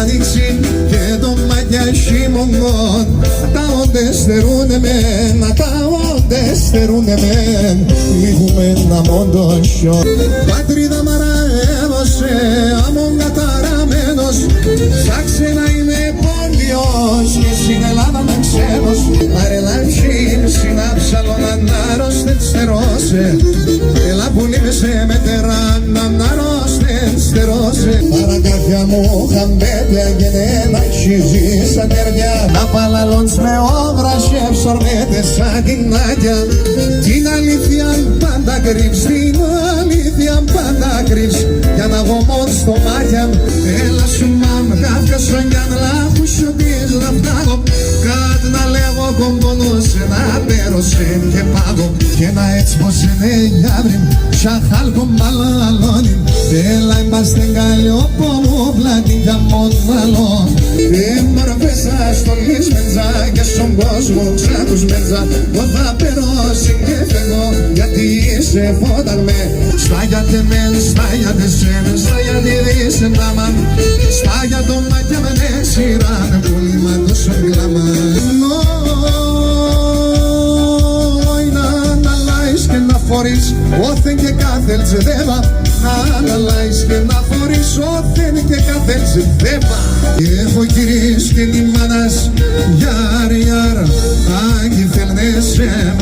άνοιξη και το μάτια χειμωνών. Τα όντε στερούνε μεν, τα όντε στερούνε μεν, λίγουμε να μόντο σιώ. Πατρίδα μαραέβωσε, άμον καταραμένος, ψάξε να είμαι πόντιος και στην Ελλάδα με ξένος. Αρελάμψιν συνάψαλον ανάρρωστεν στερώσε, έλα που λίμεσαι με τεράν ανάρρωστεν στερώσε. Παρακάθια μου χαμπέτια γενένα χιζή σαν τερδιά, να παλαλώνς με όγρα και ψορμέτες σαν την Νάντια. Την αλήθεια πάντα κρύβς, την αλήθεια πάντα κρύβς, για να γομών στο μάτια. Έλα σου μάμ, κάποια σονιάν λάχου σιωπής να φτάγω, κάτι να λέγω κομπονούσε να πέρωσεν και πάγω. Και να έτσι πως είναι γιάβριν, σαχάλκο μαλαλώνει. Έλα είμαστε καλλιόπο μου πλάτη για μονταλόν. Μορφέσα στο λίσμεντζα και στον κόσμο ξάκους μέντζα. Εγώ θα περώσει και φεύγω γιατί είσαι φώταρμε. Στάγια τεμέν, στάγια τεσέν, στάγια τη δίσεν τάμαν. Στάγια το μάτια με νεξιράνε πολύ μα τόσο γλάμα. Να αναλάεις και να φορείς όθεν και κάθελτσε δέβα. Να αναλάεις και να φορείς όθεν και κάθελτσε δέβα. Έχω κυρίς και νημάνας γιάρ γιάρ άγγι θέλνεσαι.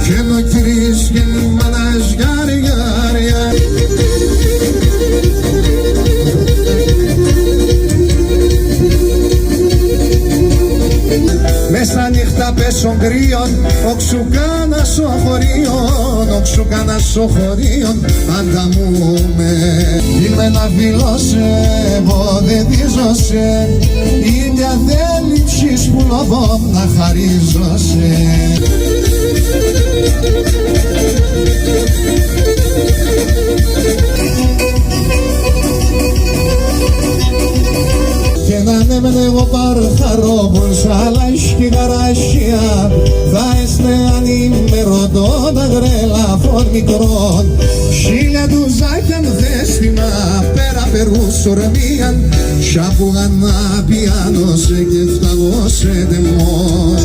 Και έχω κυρίς και νημάνας γιάρ γιάρ γιάρ. Μες στα νύχτα πέσω κρύον, όξου κάνα σοχωρίον, όξου κάνα σοχωρίον, πάντα μου με. Είμαι να φιλώσαι, εγώ δεν δίζωσαι, ίδια δεν λείψεις που λοβώ να χαρίζωσαι. Και να ανέμενε εγώ παρχαρόπουλς, αλλά ισχυ γαράσια, θα έστε ανήμερωτο τα γρέλαφων μικρών. Χίλια τουζάκιαν δέστημα, πέρα περούς ορμίαν, σάπουγαν να πιάνωσε και φταγώσε τεμόν.